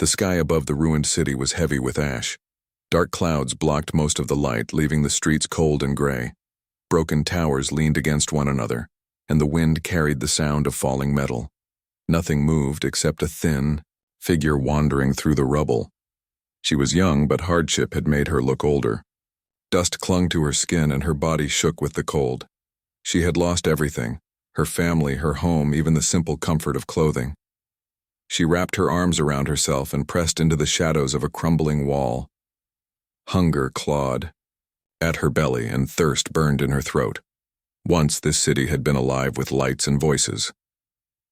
The sky above the ruined city was heavy with ash. Dark clouds blocked most of the light, leaving the streets cold and gray. Broken towers leaned against one another, and the wind carried the sound of falling metal. Nothing moved except a thin figure wandering through the rubble. She was young, but hardship had made her look older. Dust clung to her skin and her body shook with the cold. She had lost everything, her family, her home, even the simple comfort of clothing. She wrapped her arms around herself and pressed into the shadows of a crumbling wall. Hunger clawed at her belly and thirst burned in her throat. Once this city had been alive with lights and voices.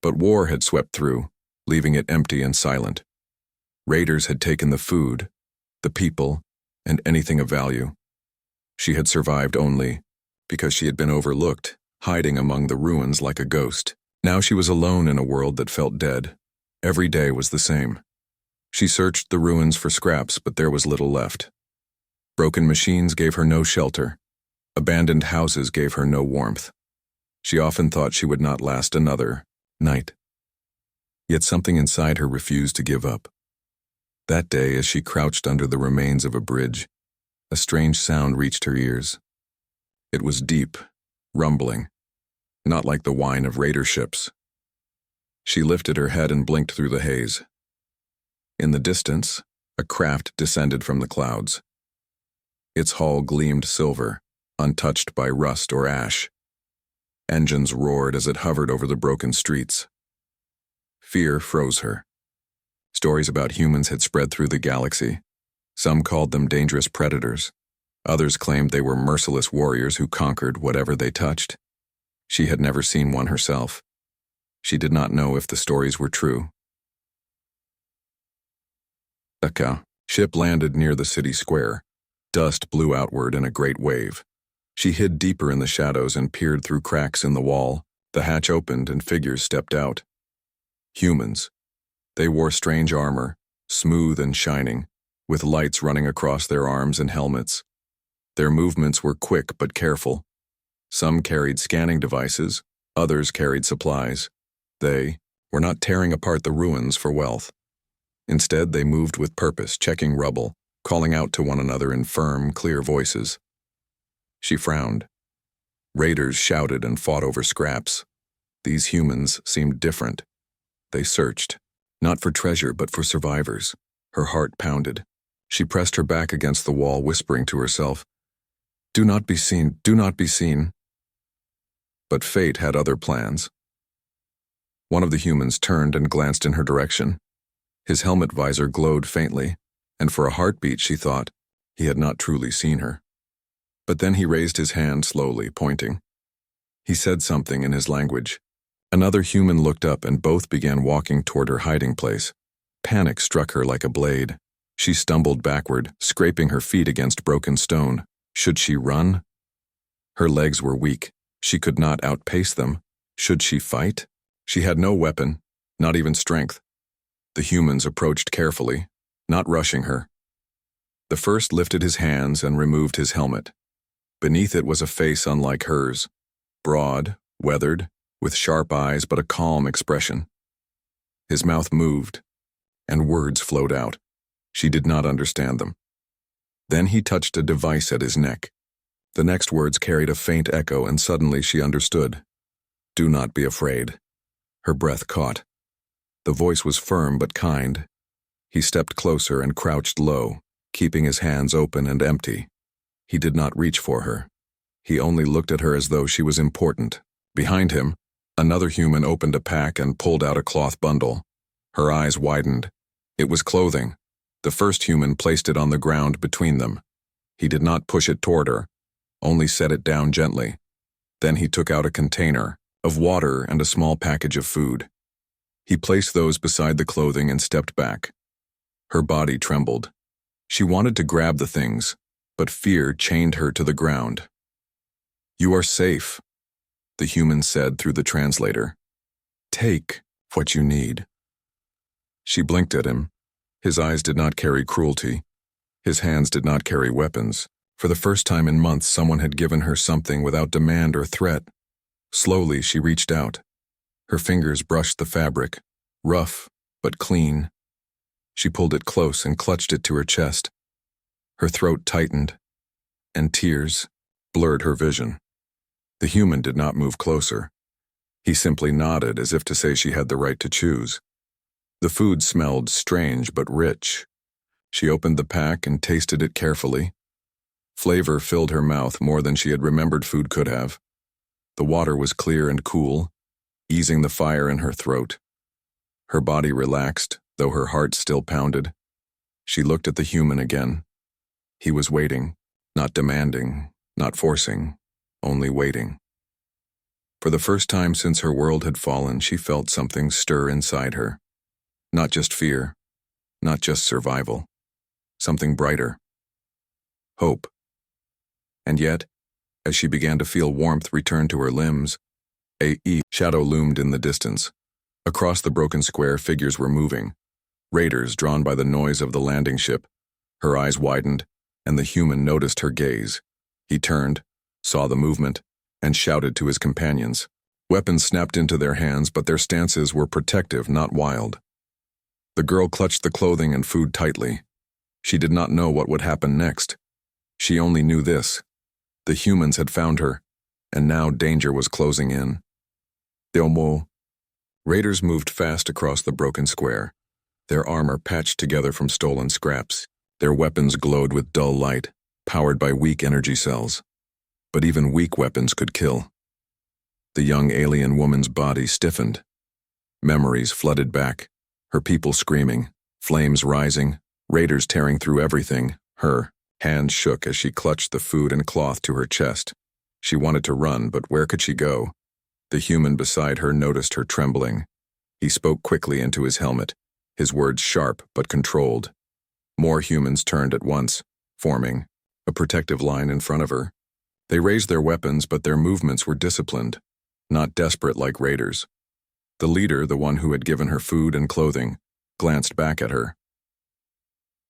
But war had swept through, leaving it empty and silent. Raiders had taken the food, the people, and anything of value. She had survived only because she had been overlooked, hiding among the ruins like a ghost. Now she was alone in a world that felt dead. Every day was the same. She searched the ruins for scraps, but there was little left. Broken machines gave her no shelter. Abandoned houses gave her no warmth. She often thought she would not last another night. Yet something inside her refused to give up. That day, as she crouched under the remains of a bridge, a strange sound reached her ears. It was deep, rumbling, not like the whine of raider ships. She lifted her head and blinked through the haze. In the distance, a craft descended from the clouds. Its hull gleamed silver, untouched by rust or ash. Engines roared as it hovered over the broken streets. Fear froze her. Stories about humans had spread through the galaxy. Some called them dangerous predators. Others claimed they were merciless warriors who conquered whatever they touched. She had never seen one herself. She did not know if the stories were true. A ship landed near the city square. Dust blew outward in a great wave. She hid deeper in the shadows and peered through cracks in the wall. The hatch opened and figures stepped out. Humans. They wore strange armor, smooth and shining, with lights running across their arms and helmets. Their movements were quick but careful. Some carried scanning devices, others carried supplies. They were not tearing apart the ruins for wealth. Instead, they moved with purpose, checking rubble, calling out to one another in firm, clear voices. She frowned. Raiders shouted and fought over scraps. These humans seemed different. They searched, not for treasure but for survivors. Her heart pounded. She pressed her back against the wall, whispering to herself, "Do not be seen, do not be seen." But fate had other plans. One of the humans turned and glanced in her direction. His helmet visor glowed faintly, and for a heartbeat she thought he had not truly seen her. But then he raised his hand slowly, pointing. He said something in his language. Another human looked up and both began walking toward her hiding place. Panic struck her like a blade. She stumbled backward, scraping her feet against broken stone. Should she run? Her legs were weak. She could not outpace them. Should she fight? She had no weapon, not even strength. The humans approached carefully, not rushing her. The first lifted his hands and removed his helmet. Beneath it was a face unlike hers, broad, weathered, with sharp eyes but a calm expression. His mouth moved, and words flowed out. She did not understand them. Then he touched a device at his neck. The next words carried a faint echo, and suddenly she understood. "Do not be afraid." Her breath caught. The voice was firm but kind. He stepped closer and crouched low, keeping his hands open and empty. He did not reach for her. He only looked at her as though she was important. Behind him, another human opened a pack and pulled out a cloth bundle. Her eyes widened. It was clothing. The first human placed it on the ground between them. He did not push it toward her, only set it down gently. Then he took out a container of water and a small package of food. He placed those beside the clothing and stepped back. Her body trembled. She wanted to grab the things, but fear chained her to the ground. "You are safe," the human said through the translator. "Take what you need." She blinked at him. His eyes did not carry cruelty. His hands did not carry weapons. For the first time in months, someone had given her something without demand or threat. Slowly, she reached out. Her fingers brushed the fabric, rough but clean. She pulled it close and clutched it to her chest. Her throat tightened, and tears blurred her vision. The human did not move closer. He simply nodded as if to say she had the right to choose. The food smelled strange but rich. She opened the pack and tasted it carefully. Flavor filled her mouth more than she had remembered food could have. The water was clear and cool, easing the fire in her throat. Her body relaxed, though her heart still pounded. She looked at the human again. He was waiting, not demanding, not forcing, only waiting. For the first time since her world had fallen, she felt something stir inside her. Not just fear, not just survival. Something brighter. Hope. And yet, as she began to feel warmth return to her limbs, a shadow loomed in the distance. Across the broken square, figures were moving. Raiders drawn by the noise of the landing ship. Her eyes widened, and the human noticed her gaze. He turned, saw the movement, and shouted to his companions. Weapons snapped into their hands, but their stances were protective, not wild. The girl clutched the clothing and food tightly. She did not know what would happen next. She only knew this. The humans had found her, and now danger was closing in. Deomo. Raiders moved fast across the broken square, their armor patched together from stolen scraps. Their weapons glowed with dull light, powered by weak energy cells. But even weak weapons could kill. The young alien woman's body stiffened. Memories flooded back, her people screaming, flames rising, raiders tearing through everything. Her hands shook as she clutched the food and cloth to her chest. She wanted to run, but where could she go? The human beside her noticed her trembling. He spoke quickly into his helmet, his words sharp but controlled. More humans turned at once, forming a protective line in front of her. They raised their weapons, but their movements were disciplined, not desperate like raiders. The leader, the one who had given her food and clothing, glanced back at her.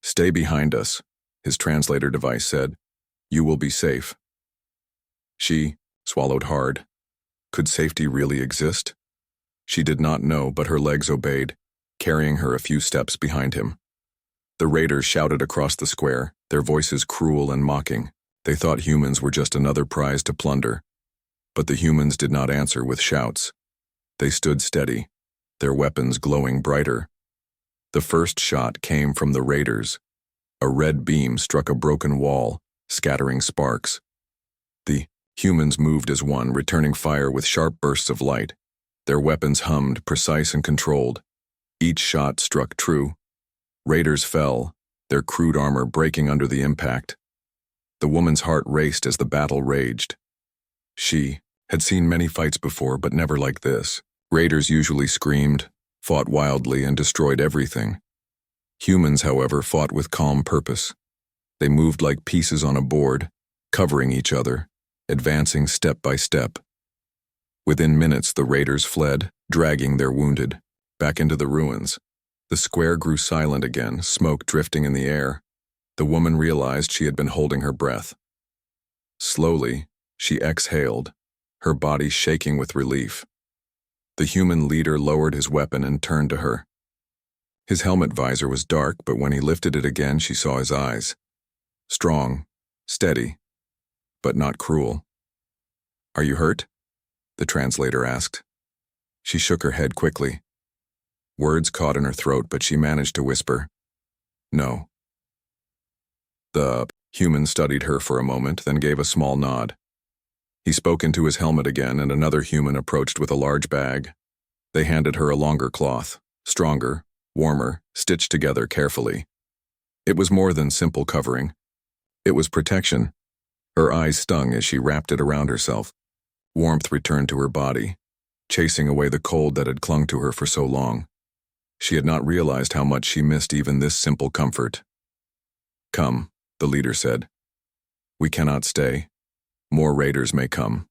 "Stay behind us," his translator device said. "You will be safe." She swallowed hard. Could safety really exist? She did not know, but her legs obeyed, carrying her a few steps behind him. The raiders shouted across the square, their voices cruel and mocking. They thought humans were just another prize to plunder. But the humans did not answer with shouts. They stood steady, their weapons glowing brighter. The first shot came from the raiders. A red beam struck a broken wall, scattering sparks. The humans moved as one, returning fire with sharp bursts of light. Their weapons hummed, precise and controlled. Each shot struck true. Raiders fell, their crude armor breaking under the impact. The woman's heart raced as the battle raged. She had seen many fights before, but never like this. Raiders usually screamed, fought wildly, and destroyed everything. Humans, however, fought with calm purpose. They moved like pieces on a board, covering each other, advancing step by step. Within minutes, the raiders fled, dragging their wounded, back into the ruins. The square grew silent again, smoke drifting in the air. The woman realized she had been holding her breath. Slowly, she exhaled, her body shaking with relief. The human leader lowered his weapon and turned to her. His helmet visor was dark, but when he lifted it again, she saw his eyes. Strong, steady, but not cruel. "Are you hurt?" the translator asked. She shook her head quickly. Words caught in her throat, but she managed to whisper, "No." The human studied her for a moment, then gave a small nod. He spoke into his helmet again, and another human approached with a large bag. They handed her a longer cloth, stronger, warmer, stitched together carefully. It was more than simple covering. It was protection. Her eyes stung as she wrapped it around herself. Warmth returned to her body, chasing away the cold that had clung to her for so long. She had not realized how much she missed even this simple comfort. "Come," the leader said. "We cannot stay. More raiders may come."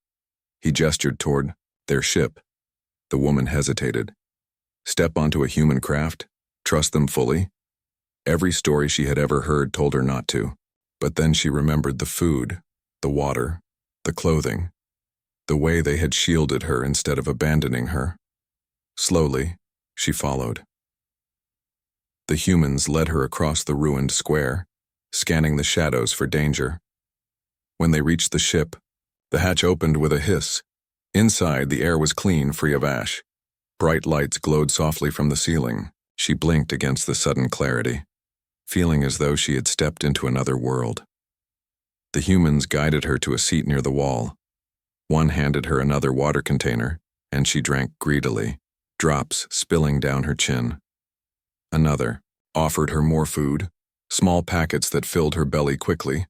He gestured toward their ship. The woman hesitated. Step onto a human craft? Trust them fully? Every story she had ever heard told her not to. But then she remembered the food, the water, the clothing, the way they had shielded her instead of abandoning her. Slowly, she followed. The humans led her across the ruined square, scanning the shadows for danger. When they reached the ship, the hatch opened with a hiss. Inside, the air was clean, free of ash. Bright lights glowed softly from the ceiling. She blinked against the sudden clarity, feeling as though she had stepped into another world. The humans guided her to a seat near the wall. One handed her another water container, and she drank greedily, drops spilling down her chin. Another offered her more food, small packets that filled her belly quickly.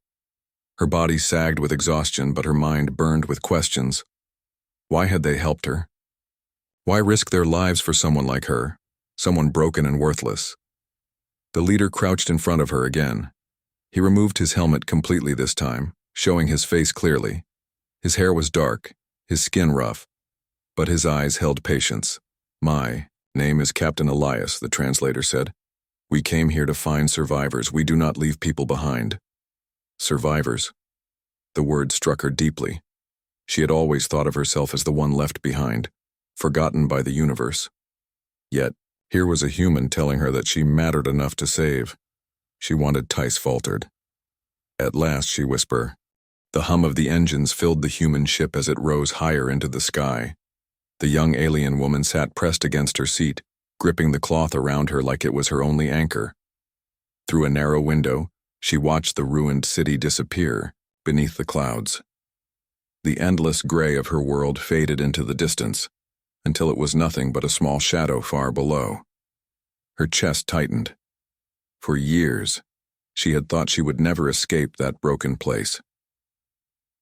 Her body sagged with exhaustion, but her mind burned with questions. Why had they helped her? Why risk their lives for someone like her, someone broken and worthless? The leader crouched in front of her again. He removed his helmet completely this time, showing his face clearly. His hair was dark, his skin rough, but his eyes held patience. "My name is Captain Elias," the translator said. "We came here to find survivors. We do not leave people behind." Survivors. The word struck her deeply. She had always thought of herself as the one left behind, forgotten by the universe. Yet, here was a human telling her that she mattered enough to save. She wanted. Tice faltered. "At last," she whispered. The hum of the engines filled the human ship as it rose higher into the sky. The young alien woman sat pressed against her seat, gripping the cloth around her like it was her only anchor. Through a narrow window, she watched the ruined city disappear beneath the clouds. The endless gray of her world faded into the distance, until it was nothing but a small shadow far below. Her chest tightened. For years, she had thought she would never escape that broken place.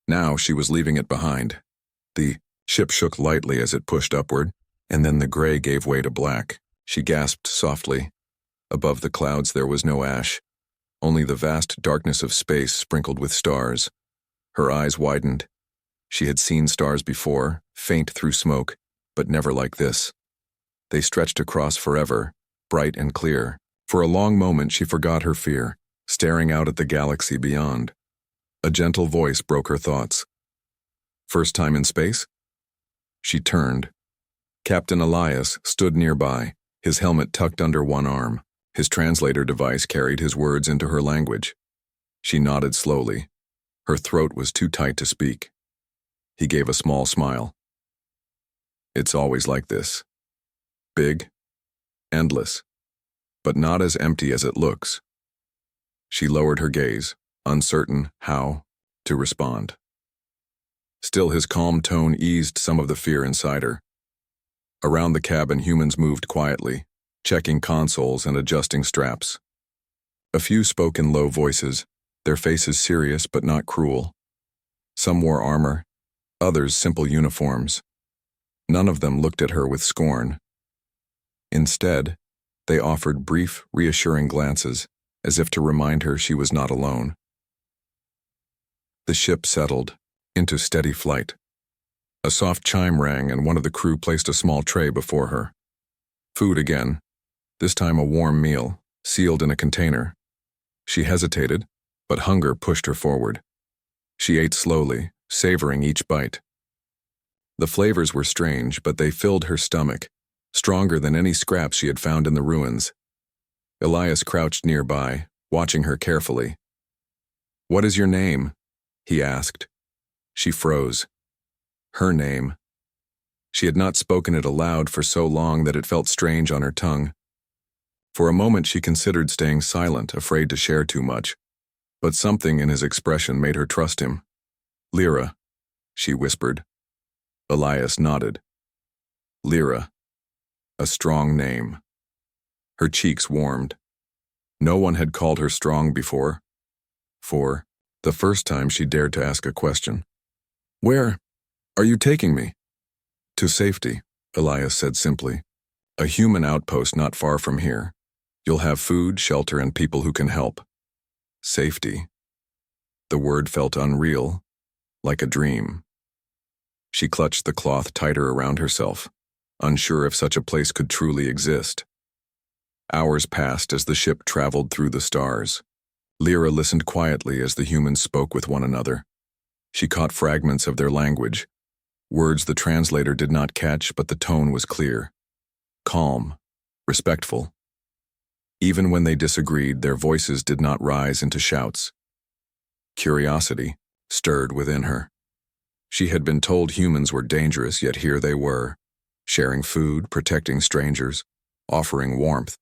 Now she was leaving it behind. The ship shook lightly as it pushed upward, and then the gray gave way to black. She gasped softly. Above the clouds there was no ash, only the vast darkness of space sprinkled with stars. Her eyes widened. She had seen stars before, faint through smoke, but never like this. They stretched across forever, bright and clear. For a long moment she forgot her fear, staring out at the galaxy beyond. A gentle voice broke her thoughts. "First time in space?" She turned. Captain Elias stood nearby, his helmet tucked under one arm. His translator device carried his words into her language. She nodded slowly. Her throat was too tight to speak. He gave a small smile. "It's always like this. Big, endless, but not as empty as it looks." She lowered her gaze, uncertain how to respond. Still, his calm tone eased some of the fear inside her. Around the cabin, humans moved quietly, checking consoles and adjusting straps. A few spoke in low voices, their faces serious but not cruel. Some wore armor, others simple uniforms. None of them looked at her with scorn. Instead, they offered brief, reassuring glances, as if to remind her she was not alone. The ship settled into steady flight. A soft chime rang and one of the crew placed a small tray before her. Food again, this time a warm meal, sealed in a container. She hesitated, but hunger pushed her forward. She ate slowly, savoring each bite. The flavors were strange, but they filled her stomach, stronger than any scraps she had found in the ruins. Elias crouched nearby, watching her carefully. "What is your name?" he asked. She froze. Her name. She had not spoken it aloud for so long that it felt strange on her tongue. For a moment she considered staying silent, afraid to share too much, but something in his expression made her trust him. "Lyra," she whispered. Elias nodded. Lyra. A strong name. Her cheeks warmed. No one had called her strong before. For the first time she dared to ask a question. "Where are you taking me?" "To safety," Elias said simply. "A human outpost not far from here. You'll have food, shelter, and people who can help." Safety. The word felt unreal, like a dream. She clutched the cloth tighter around herself, unsure if such a place could truly exist. Hours passed as the ship traveled through the stars. Lyra listened quietly as the humans spoke with one another. She caught fragments of their language, words the translator did not catch, but the tone was clear. Calm, respectful. Even when they disagreed, their voices did not rise into shouts. Curiosity stirred within her. She had been told humans were dangerous, yet here they were, sharing food, protecting strangers, offering warmth.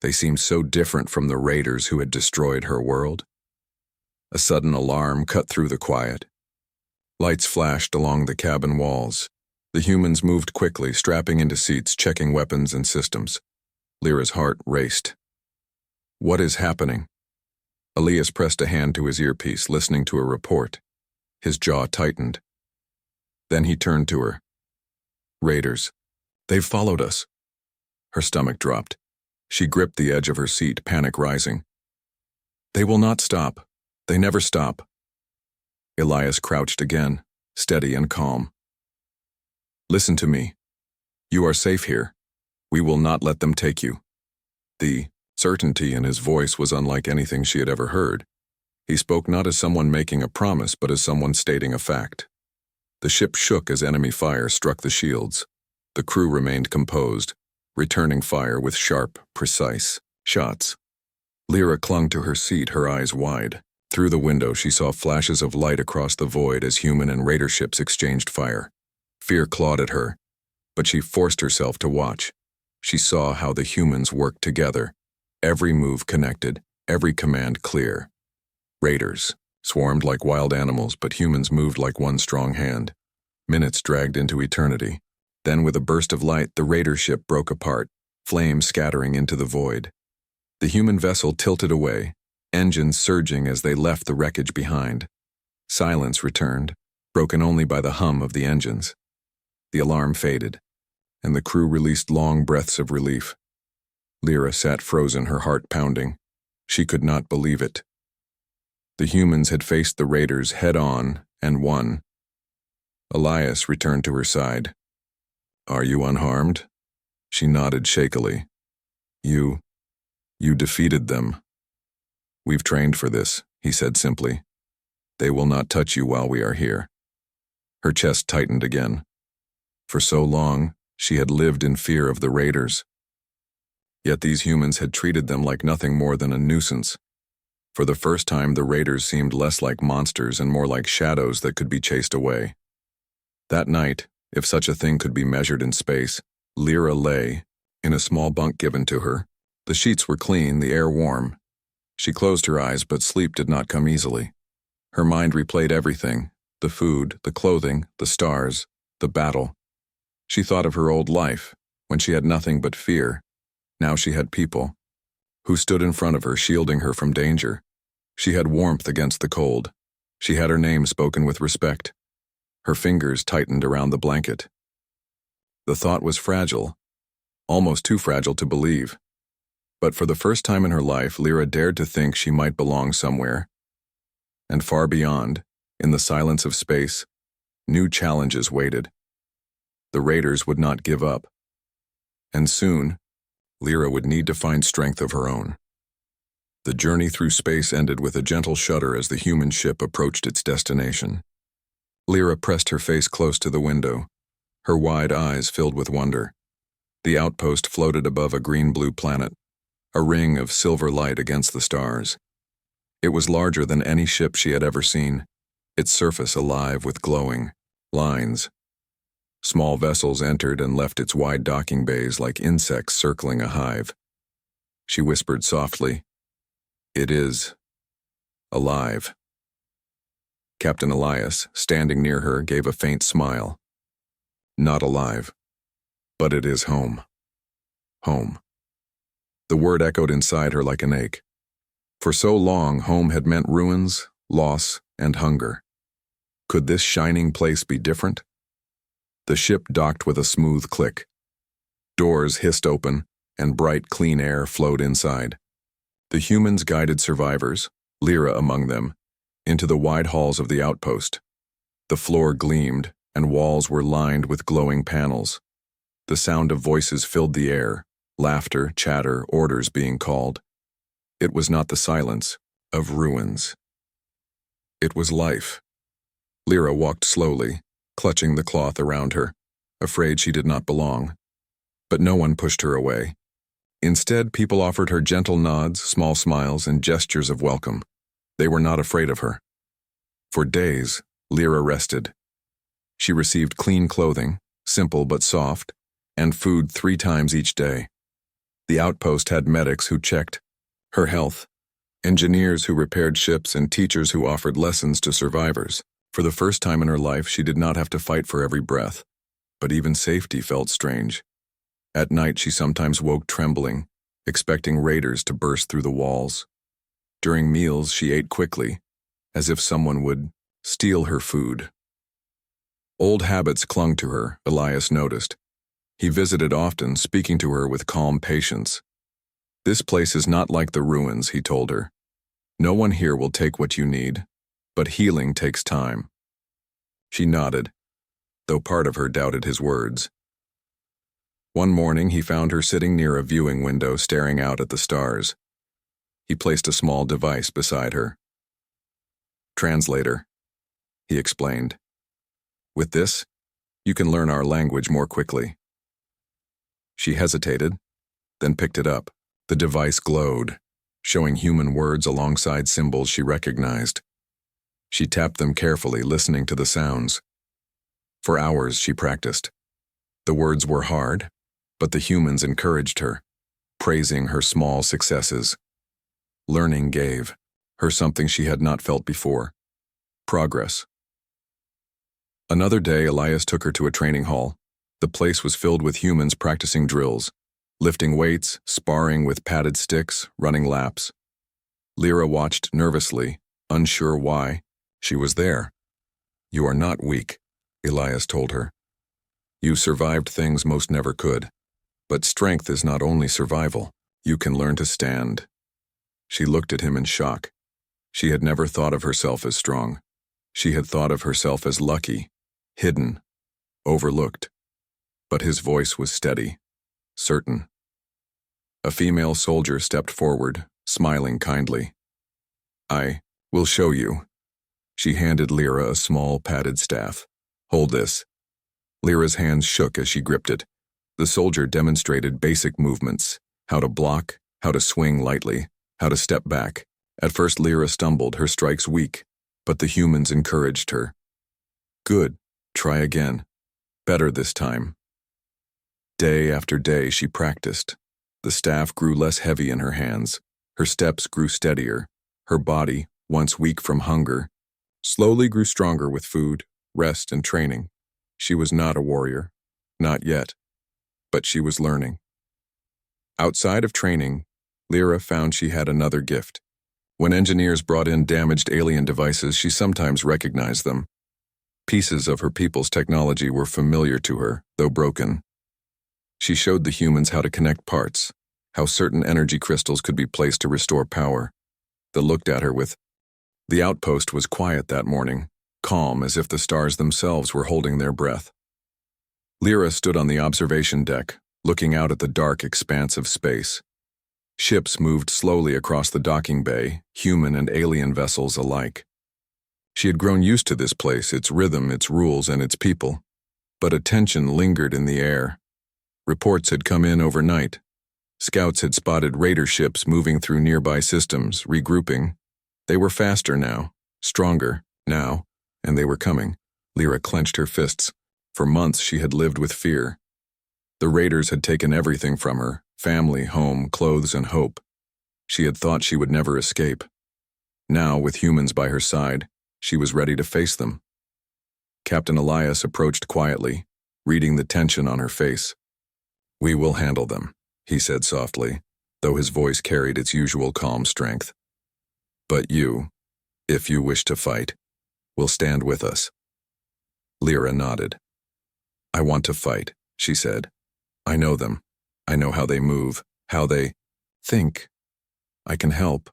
They seemed so different from the raiders who had destroyed her world. A sudden alarm cut through the quiet. Lights flashed along the cabin walls. The humans moved quickly, strapping into seats, checking weapons and systems. Lyra's heart raced. What is happening? Elias pressed a hand to his earpiece, listening to a report. His jaw tightened. Then he turned to her. Raiders. They've followed us. Her stomach dropped. She gripped the edge of her seat, panic rising. They will not stop. They never stop. Elias crouched again, steady and calm. Listen to me. You are safe here. We will not let them take you. The certainty in his voice was unlike anything she had ever heard. He spoke not as someone making a promise, but as someone stating a fact. The ship shook as enemy fire struck the shields. The crew remained composed, returning fire with sharp, precise shots. Lyra clung to her seat, her eyes wide. Through the window, she saw flashes of light across the void as human and raider ships exchanged fire. Fear clawed at her, but she forced herself to watch. She saw how the humans worked together, every move connected, every command clear. Raiders swarmed like wild animals, but humans moved like one strong hand. Minutes dragged into eternity. Then, with a burst of light, the raider ship broke apart, flames scattering into the void. The human vessel tilted away, engines surging as they left the wreckage behind. Silence returned, broken only by the hum of the engines. The alarm faded, and the crew released long breaths of relief. Lyra sat frozen, her heart pounding. She could not believe it. The humans had faced the raiders head-on and won. Elias returned to her side. Are you unharmed? She nodded shakily. You defeated them. We've trained for this, he said simply. They will not touch you while we are here. Her chest tightened again. For so long, she had lived in fear of the raiders. Yet these humans had treated them like nothing more than a nuisance. For the first time, the raiders seemed less like monsters and more like shadows that could be chased away. That night, if such a thing could be measured in space, Lyra lay in a small bunk given to her. The sheets were clean, the air warm. She closed her eyes, but sleep did not come easily. Her mind replayed everything, the food, the clothing, the stars, the battle. She thought of her old life, when she had nothing but fear. Now she had people who stood in front of her, shielding her from danger. She had warmth against the cold. She had her name spoken with respect. Her fingers tightened around the blanket. The thought was fragile, almost too fragile to believe. But for the first time in her life, Lyra dared to think she might belong somewhere. And far beyond, in the silence of space, new challenges waited. The raiders would not give up. And soon, Lyra would need to find strength of her own. The journey through space ended with a gentle shudder as the human ship approached its destination. Lyra pressed her face close to the window, her wide eyes filled with wonder. The outpost floated above a green-blue planet, a ring of silver light against the stars. It was larger than any ship she had ever seen, its surface alive with glowing lines. Small vessels entered and left its wide docking bays like insects circling a hive. She whispered softly, "It is alive." Captain Elias, standing near her, gave a faint smile. "Not alive, but it is home. Home." The word echoed inside her like an ache. For so long, home had meant ruins, loss, and hunger. Could this shining place be different? The ship docked with a smooth click. Doors hissed open, and bright, clean air flowed inside. The humans guided survivors, Lyra among them, into the wide halls of the outpost. The floor gleamed, and walls were lined with glowing panels. The sound of voices filled the air, laughter, chatter, orders being called. It was not the silence of ruins. It was life. Lyra walked slowly, clutching the cloth around her, afraid she did not belong. But no one pushed her away. Instead, people offered her gentle nods, small smiles, and gestures of welcome. They were not afraid of her. For days, Lyra rested. She received clean clothing, simple but soft, and food 3 times each day. The outpost had medics who checked her health, engineers who repaired ships, and teachers who offered lessons to survivors. For the first time in her life, she did not have to fight for every breath, but even safety felt strange. At night, she sometimes woke trembling, expecting raiders to burst through the walls. During meals, she ate quickly, as if someone would steal her food. Old habits clung to her, Elias noticed. He visited often, speaking to her with calm patience. "This place is not like the ruins," he told her. "No one here will take what you need, but healing takes time." She nodded, though part of her doubted his words. One morning, he found her sitting near a viewing window, staring out at the stars. He placed a small device beside her. "Translator," he explained. "With this, you can learn our language more quickly." She hesitated, then picked it up. The device glowed, showing human words alongside symbols she recognized. She tapped them carefully, listening to the sounds. For hours, she practiced. The words were hard, but the humans encouraged her, praising her small successes. Learning gave her something she had not felt before: progress. Another day, Elias took her to a training hall. The place was filled with humans practicing drills, lifting weights, sparring with padded sticks, running laps. Lyra watched nervously, unsure why. She was there. "You are not weak," Elias told her. "You survived things most never could. But strength is not only survival. You can learn to stand." She looked at him in shock. She had never thought of herself as strong. She had thought of herself as lucky, hidden, overlooked. But his voice was steady, certain. A female soldier stepped forward, smiling kindly. "I will show you." She handed Lyra a small padded staff. "Hold this." Lyra's hands shook as she gripped it. The soldier demonstrated basic movements: how to block, how to swing lightly, how to step back. At first, Lyra stumbled, her strikes weak, but the humans encouraged her. "Good, try again. Better this time." Day after day, she practiced. The staff grew less heavy in her hands. Her steps grew steadier. Her body, once weak from hunger, slowly grew stronger with food, rest, and training. She was not a warrior, not yet, but she was learning. Outside of training, Lyra found she had another gift. When engineers brought in damaged alien devices, she sometimes recognized them. Pieces of her people's technology were familiar to her, though broken. She showed the humans how to connect parts, how certain energy crystals could be placed to restore power. They looked at her with. The outpost was quiet that morning, calm as if the stars themselves were holding their breath. Lyra stood on the observation deck, looking out at the dark expanse of space. Ships moved slowly across the docking bay, human and alien vessels alike. She had grown used to this place, its rhythm, its rules, and its people. But a tension lingered in the air. Reports had come in overnight. Scouts had spotted raider ships moving through nearby systems, regrouping. They were faster now, stronger now, and they were coming. Lyra clenched her fists. For months she had lived with fear. The raiders had taken everything from her: family, home, clothes, and hope. She had thought she would never escape. Now, with humans by her side, she was ready to face them. Captain Elias approached quietly, reading the tension on her face. "We will handle them," he said softly, though his voice carried its usual calm strength. "But you, if you wish to fight, will stand with us." Lyra nodded. "I want to fight," she said. "I know them. I know how they move, how they think. I can help."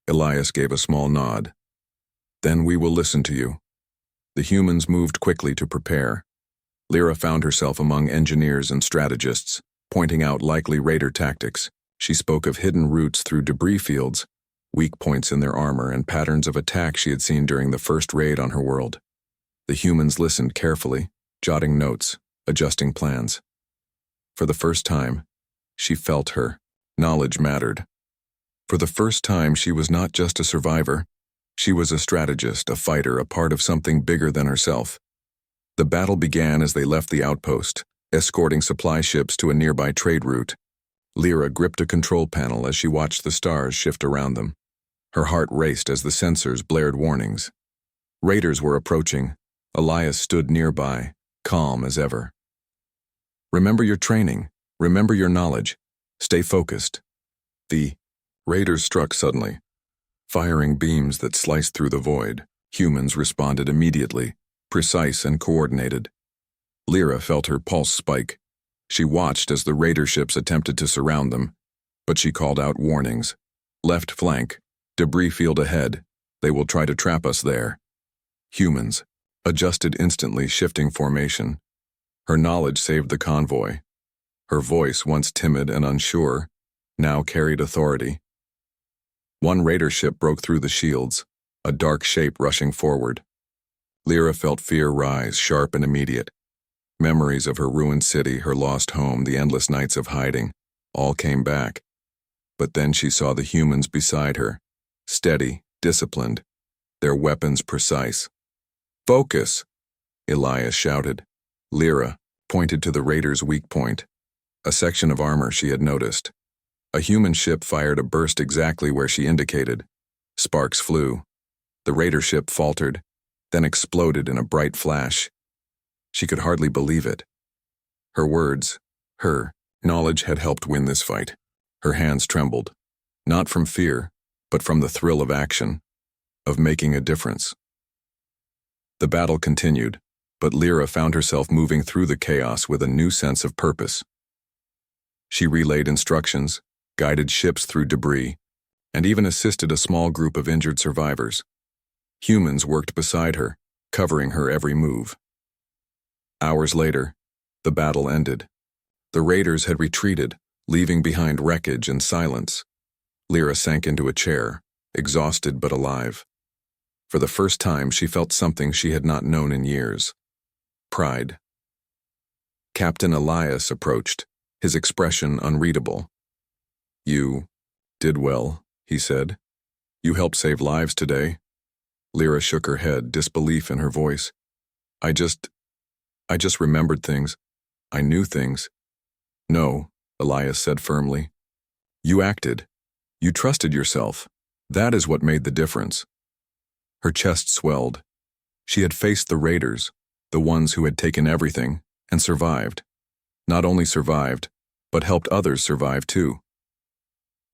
Elias gave a small nod. "Then we will listen to you." The humans moved quickly to prepare. Lyra found herself among engineers and strategists, pointing out likely raider tactics. She spoke of hidden routes through debris fields, weak points in their armor, and patterns of attack she had seen during the first raid on her world. The humans listened carefully, jotting notes, adjusting plans. For the first time, She felt her. Knowledge mattered. For the first time, she was not just a survivor. She was a strategist, a fighter, a part of something bigger than herself. The battle began as they left the outpost, escorting supply ships to a nearby trade route. Lyra gripped a control panel as she watched the stars shift around them. Her heart raced as the sensors blared warnings. Raiders were approaching. Elias stood nearby, calm as ever. Remember your training. Remember your knowledge. Stay focused. The raiders struck suddenly, firing beams that sliced through the void. Humans responded immediately, precise and coordinated. Lyra felt her pulse spike. She watched as the raider ships attempted to surround them, but she called out warnings. Left flank, debris field ahead. They will try to trap us there. Humans adjusted instantly, shifting formation. Her knowledge saved the convoy. Her voice, once timid and unsure, now carried authority. One raider ship broke through the shields, a dark shape rushing forward. Lyra felt fear rise, sharp and immediate. Memories of her ruined city, her lost home, the endless nights of hiding, all came back. But then she saw the humans beside her, steady, disciplined, their weapons precise. "Focus!" Elias shouted. Lyra pointed to the raiders' weak point, a section of armor she had noticed. A human ship fired a burst exactly where she indicated. Sparks flew. The raider ship faltered, then exploded in a bright flash. She could hardly believe it. Her words, her knowledge had helped win this fight. Her hands trembled, not from fear, but from the thrill of action, of making a difference. The battle continued, but Lyra found herself moving through the chaos with a new sense of purpose. She relayed instructions, guided ships through debris, and even assisted a small group of injured survivors. Humans worked beside her, covering her every move. Hours later, the battle ended. The raiders had retreated, leaving behind wreckage and silence. Lyra sank into a chair, exhausted but alive. For the first time, she felt something she had not known in years. Pride. Captain Elias approached, his expression unreadable. "You did well," he said. "You helped save lives today." Lyra shook her head, disbelief in her voice. I just remembered things. I knew things." "No," Elias said firmly. "You acted. You trusted yourself. That is what made the difference." Her chest swelled. She had faced the raiders, the ones who had taken everything, and survived. Not only survived, but helped others survive too.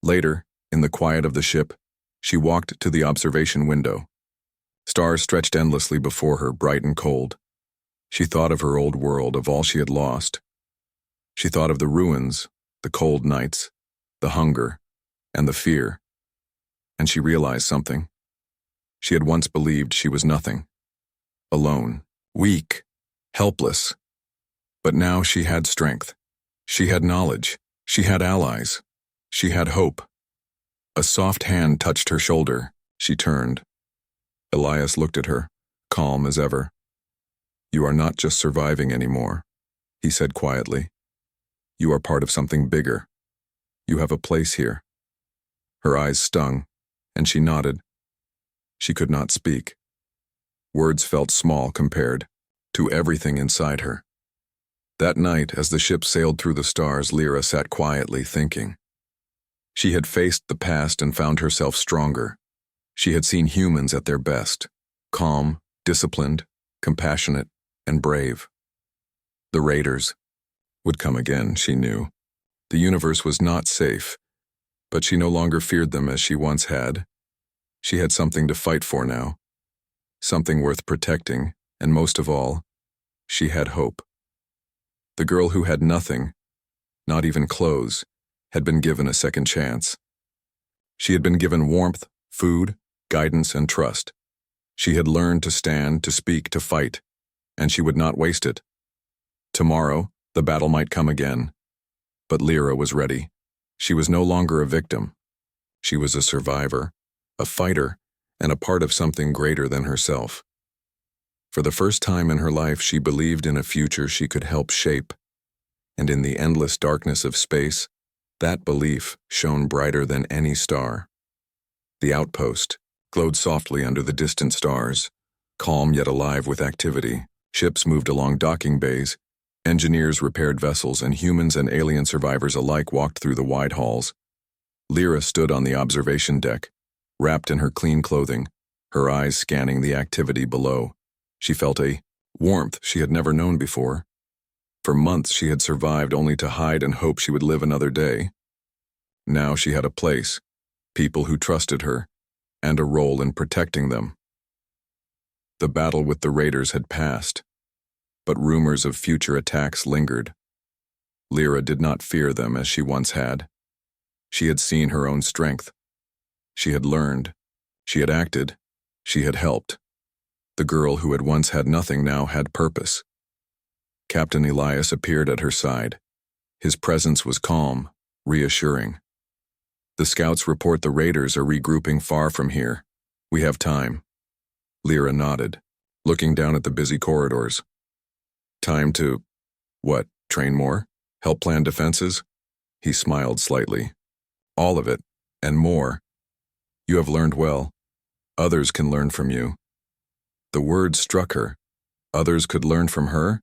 Later, in the quiet of the ship, she walked to the observation window. Stars stretched endlessly before her, bright and cold. She thought of her old world, of all she had lost. She thought of the ruins, the cold nights, the hunger, and the fear. And she realized something. She had once believed she was nothing. Alone, weak, helpless. But now she had strength. She had knowledge. She had allies. She had hope. A soft hand touched her shoulder. She turned. Elias looked at her, calm as ever. "You are not just surviving anymore," he said quietly. "You are part of something bigger. You have a place here." Her eyes stung, and she nodded. She could not speak. Words felt small compared to everything inside her. That night, as the ship sailed through the stars, Lyra sat quietly thinking. She had faced the past and found herself stronger. She had seen humans at their best, calm, disciplined, compassionate, and brave. The raiders would come again, she knew. The universe was not safe, but she no longer feared them as she once had. She had something to fight for now, something worth protecting, and most of all, she had hope. The girl who had nothing, not even clothes, had been given a second chance. She had been given warmth, food, guidance, and trust. She had learned to stand, to speak, to fight, and she would not waste it. Tomorrow, the battle might come again. But Lyra was ready. She was no longer a victim. She was a survivor, a fighter, and a part of something greater than herself. For the first time in her life, she believed in a future she could help shape. And in the endless darkness of space, That belief shone brighter than any star. The outpost glowed softly under the distant stars, calm yet alive with activity. Ships moved along docking bays, engineers repaired vessels, and humans and alien survivors alike walked through the wide halls. Lyra stood on the observation deck, wrapped in her clean clothing, her eyes scanning the activity below. She felt a warmth she had never known before. For months she had survived only to hide and hope she would live another day. Now she had a place, people who trusted her, and a role in protecting them. The battle with the raiders had passed, but rumors of future attacks lingered. Lyra did not fear them as she once had. She had seen her own strength. She had learned. She had acted. She had helped. The girl who had once had nothing now had purpose. Captain Elias appeared at her side. His presence was calm, reassuring. "The scouts report the raiders are regrouping far from here. We have time." Lyra nodded, looking down at the busy corridors. "Time to, what, train more? Help plan defenses?" He smiled slightly. "All of it, and more. You have learned well. Others can learn from you." The word struck her. Others could learn from her?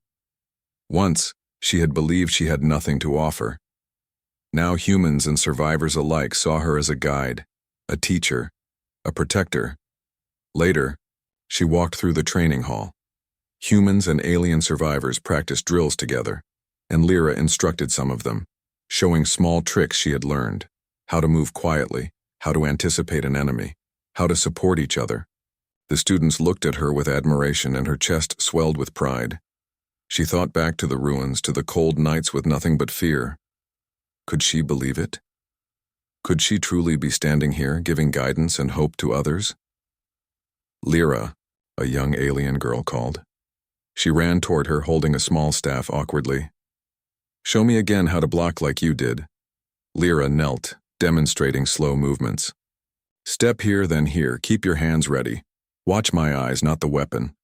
Once, she had believed she had nothing to offer. Now humans and survivors alike saw her as a guide, a teacher, a protector. Later, she walked through the training hall. Humans and alien survivors practiced drills together, and Lyra instructed some of them, showing small tricks she had learned, how to move quietly, how to anticipate an enemy, how to support each other. The students looked at her with admiration, and her chest swelled with pride. She thought back to the ruins, to the cold nights with nothing but fear. Could she believe it? Could she truly be standing here, giving guidance and hope to others? "Lyra," a young alien girl called. She ran toward her, holding a small staff awkwardly. "Show me again how to block like you did." Lyra knelt, demonstrating slow movements. "Step here, then here. Keep your hands ready. Watch my eyes, not the weapon."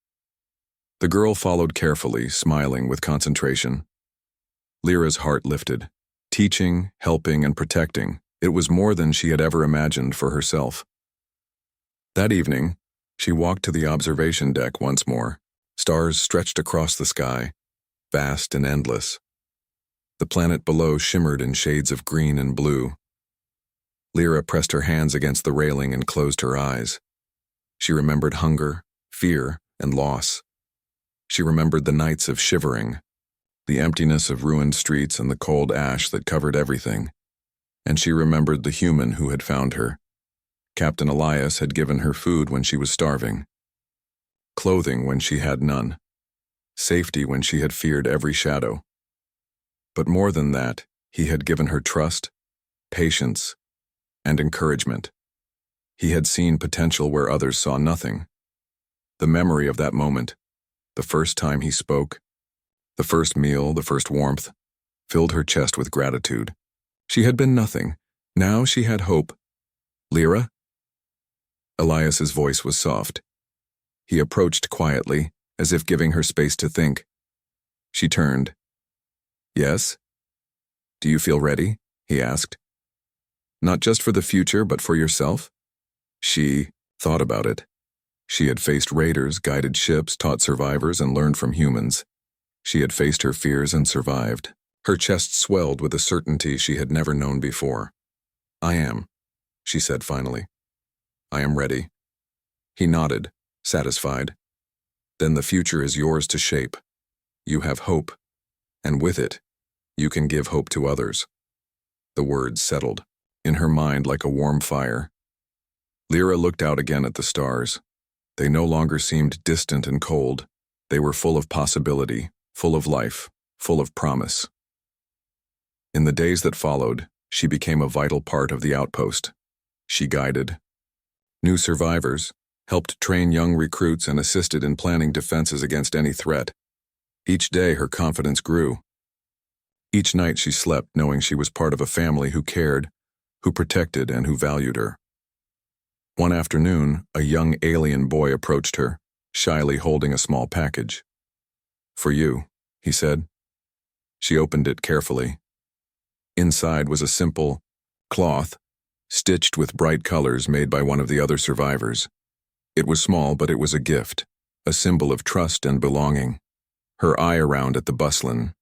The girl followed carefully, smiling with concentration. Lyra's heart lifted. Teaching, helping, and protecting, it was more than she had ever imagined for herself. That evening, she walked to the observation deck once more. Stars stretched across the sky, vast and endless. The planet below shimmered in shades of green and blue. Lyra pressed her hands against the railing and closed her eyes. She remembered hunger, fear, and loss. She remembered the nights of shivering, the emptiness of ruined streets and the cold ash that covered everything. And she remembered the human who had found her. Captain Elias had given her food when she was starving, clothing when she had none, safety when she had feared every shadow. But more than that, he had given her trust, patience, and encouragement. He had seen potential where others saw nothing. The memory of that moment, the first time he spoke, the first meal, the first warmth, filled her chest with gratitude. She had been nothing. Now she had hope. "Lyra?" Elias's voice was soft. He approached quietly, as if giving her space to think. She turned. "Yes?" "Do you feel ready?" he asked. "Not just for the future, but for yourself?" She thought about it. She had faced raiders, guided ships, taught survivors, and learned from humans. She had faced her fears and survived. Her chest swelled with a certainty she had never known before. "I am," she said finally. "I am ready." He nodded, satisfied. "Then the future is yours to shape. You have hope, and with it, you can give hope to others." The words settled in her mind like a warm fire. Lyra looked out again at the stars. They no longer seemed distant and cold. They were full of possibility, full of life, full of promise. In the days that followed, she became a vital part of the outpost. She guided new survivors, helped train young recruits, and assisted in planning defenses against any threat. Each day her confidence grew. Each night she slept knowing she was part of a family who cared, who protected, and who valued her. One afternoon, a young alien boy approached her, shyly holding a small package. "For you," he said. She opened it carefully. Inside was a simple cloth, stitched with bright colors made by one of the other survivors. It was small, but it was a gift, a symbol of trust and belonging. Her eye around at the Buslin,